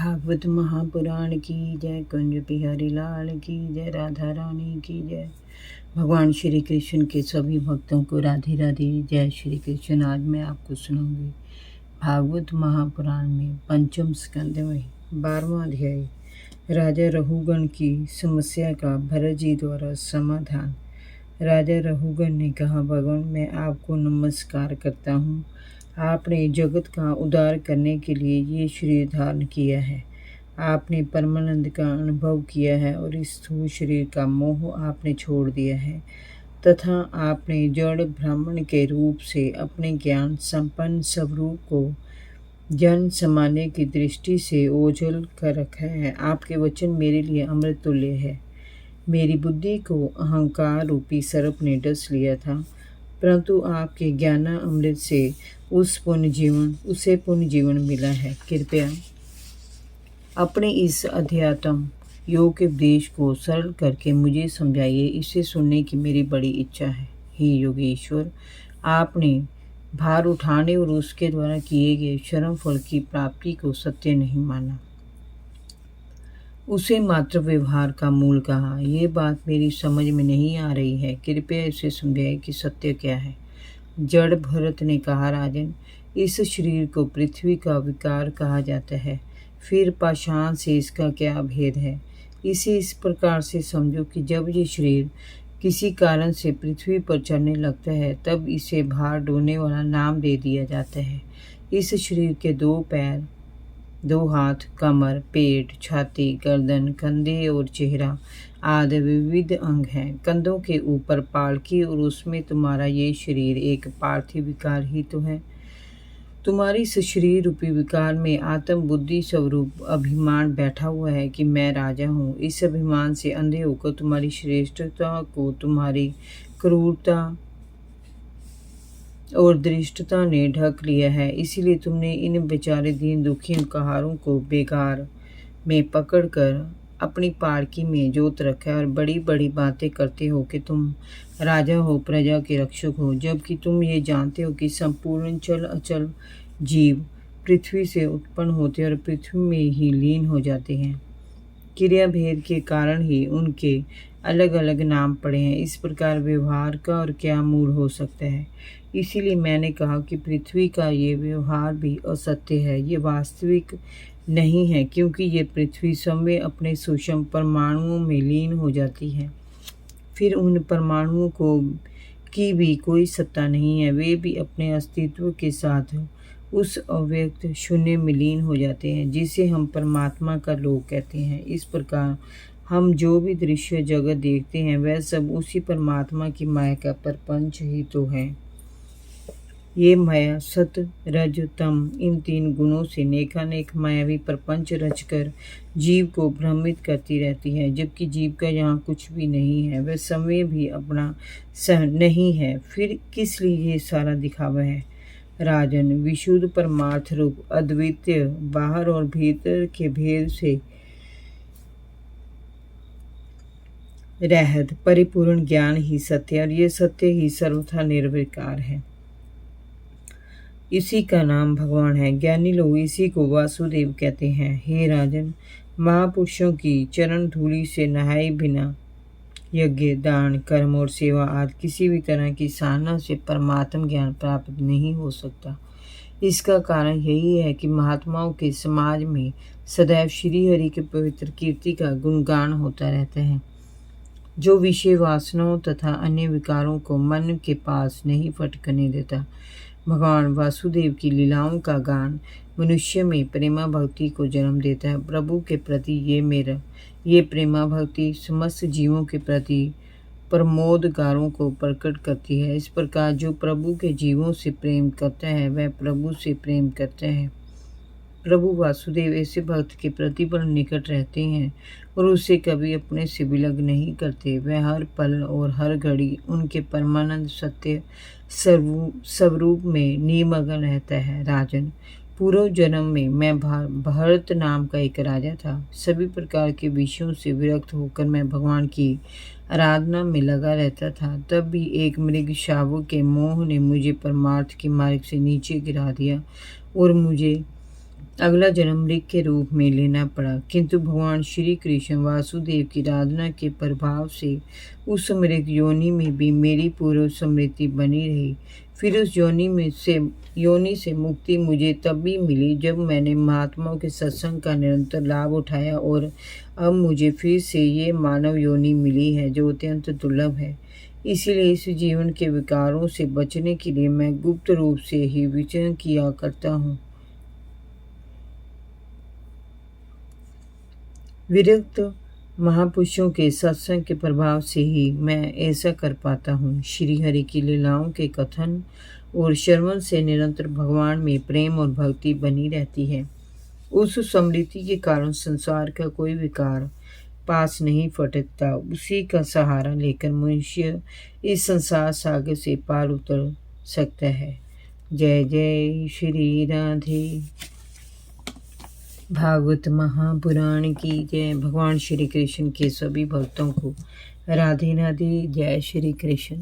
भागवत महापुराण की जय, कुंज बिहारी लाल की जय, राधा रानी की जय। भगवान श्री कृष्ण के सभी भक्तों को राधे राधे, जय श्री कृष्ण। आज मैं आपको सुनाऊंगी भागवत महापुराण में पंचम स्कंद में 12वां अध्याय, राजा रहुगण की समस्या का भरत जी द्वारा समाधान। राजा रहुगण ने कहा, भगवान मैं आपको नमस्कार करता हूँ। आपने जगत का उद्धार करने के लिए ये शरीर धारण किया है। आपने परमानंद का अनुभव किया है और इस स्थूल शरीर का मोह आपने छोड़ दिया है तथा आपने जड़ ब्राह्मण के रूप से अपने ज्ञान संपन्न स्वरूप को जन समाने की दृष्टि से ओझल कर रखा है। आपके वचन मेरे लिए अमृत तुल्य है। मेरी बुद्धि को अहंकार रूपी सर्प ने डस लिया था, परंतु आपके ज्ञान अमृत से उसे पुण्य जीवन मिला है। कृपया अपने इस अध्यात्म योग के उपदेश को सरल करके मुझे समझाइए। इसे सुनने की मेरी बड़ी इच्छा है। हे योगेश्वर, आपने भार उठाने और उसके द्वारा किए गए श्रम फल की प्राप्ति को सत्य नहीं माना, उसे मात्र व्यवहार का मूल कहा। यह बात मेरी समझ में नहीं आ रही है। कृपया इसे समझाइए कि सत्य क्या है। जड़ भरत ने कहा, राजन, इस शरीर को पृथ्वी का विकार कहा जाता है। फिर पाषाण से इसका क्या भेद है? इसे इस प्रकार से समझो कि जब ये शरीर किसी कारण से पृथ्वी पर चढ़ने लगता है तब इसे भार ढोने वाला नाम दे दिया जाता है। इस शरीर के 2 पैर, 2 हाथ, कमर, पेट, छाती, गर्दन, कंधे और चेहरा आदि विविध अंग हैं। कंधों के ऊपर पालकी और उसमें तुम्हारा ये शरीर एक पार्थिव विकार ही तो है। तुम्हारी इस शरीर रूपी विकार में आत्म बुद्धि स्वरूप अभिमान बैठा हुआ है कि मैं राजा हूँ। इस अभिमान से अंधे होकर तुम्हारी श्रेष्ठता को तुम्हारी क्रूरता और दृष्टता ने ढक लिया है। इसीलिए तुमने इन बेचारे दीन दुखी कहारों को बेगार में पकड़कर अपनी पालकी में जोत रखा है और बड़ी बड़ी बातें करते हो कि तुम राजा हो, प्रजा के रक्षक हो, जबकि तुम ये जानते हो कि संपूर्ण चल अचल जीव पृथ्वी से उत्पन्न होते और पृथ्वी में ही लीन हो जाते हैं। क्रिया भेद के कारण ही उनके अलग अलग नाम पड़े हैं। इस प्रकार व्यवहार का और क्या मूल हो सकता है? इसीलिए मैंने कहा कि पृथ्वी का ये व्यवहार भी असत्य है, ये वास्तविक नहीं है, क्योंकि ये पृथ्वी स्वयं अपने सूक्ष्म परमाणुओं में लीन हो जाती है। फिर उन परमाणुओं की भी कोई सत्ता नहीं है। वे भी अपने अस्तित्व के साथ उस अव्यक्त शून्य में लीन हो जाते हैं जिसे हम परमात्मा का लोक कहते हैं। इस प्रकार हम जो भी दृश्य जगत देखते हैं वह सब उसी परमात्मा की माया का प्रपंच ही तो है। ये माया सत रज तम इन 3 गुणों से नेकानेक मायावी प्रपंच रचकर जीव को भ्रमित करती रहती है, जबकि जीव का यहाँ कुछ भी नहीं है। वह समय भी अपना सह नहीं है। फिर किस लिए ये सारा दिखावा है? राजन, विशुद्ध परमार्थ रूप अद्वितीय बाहर और भीतर के भेद से रहत परिपूर्ण ज्ञान ही सत्य, और ये सत्य ही सर्वथा निर्विकार है। इसी का नाम भगवान है। ज्ञानी लोग इसी को वासुदेव कहते हैं। हे राजन, महापुरुषों की चरण धूलि से नहाए बिना यज्ञ, दान, कर्म और सेवा आदि किसी भी तरह की साधना से परमात्म ज्ञान प्राप्त नहीं हो सकता। इसका कारण यही है कि महात्माओं के समाज में सदैव श्री हरि के पवित्र कीर्ति का गुणगान होता रहता है, जो विषय वासनाओं तथा अन्य विकारों को मन के पास नहीं फटकने देता। भगवान वासुदेव की लीलाओं का गान मनुष्य में प्रेमा भक्ति को जन्म देता है। प्रभु के प्रति ये प्रेमा भक्ति समस्त जीवों के प्रति प्रमोदगारों को प्रकट करती है। इस प्रकार जो प्रभु के जीवों से प्रेम करता है वह प्रभु से प्रेम करता है। प्रभु वासुदेव ऐसे भक्त के प्रतिपल निकट रहते हैं और उसे कभी अपने से विलग नहीं करते। वह हर पल और हर घड़ी उनके परमानंद सत्य स्वरूप में निमग्न रहता है। राजन, पूर्व जन्म में मैं भरत नाम का एक राजा था। सभी प्रकार के विषयों से विरक्त होकर मैं भगवान की आराधना में लगा रहता था। तब भी एक मृग शावक के मोह ने मुझे परमार्थ के मार्ग से नीचे गिरा दिया और मुझे अगला जन्म मृग के रूप में लेना पड़ा, किंतु भगवान श्री कृष्ण वासुदेव की आराधना के प्रभाव से उस मृग योनि में भी मेरी पूर्व स्मृति बनी रही। फिर उस योनि से मुक्ति मुझे तब भी मिली जब मैंने महात्माओं के सत्संग का निरंतर लाभ उठाया, और अब मुझे फिर से ये मानव योनि मिली है जो अत्यंत दुर्लभ है। इसीलिए इस जीवन के विकारों से बचने के लिए मैं गुप्त रूप से ही विचरण किया करता हूँ। विरक्त महापुरुषों के सत्संग के प्रभाव से ही मैं ऐसा कर पाता हूँ। श्री हरि की लीलाओं के कथन और श्रवण से निरंतर भगवान में प्रेम और भक्ति बनी रहती है। उस स्मृति के कारण संसार का कोई विकार पास नहीं फटकता। उसी का सहारा लेकर मनुष्य इस संसार सागर से पार उतर सकता है। जय जय श्री राधे। भागवत महापुराण की जय। भगवान श्री कृष्ण के सभी भक्तों को राधे राधे। जय श्री कृष्ण।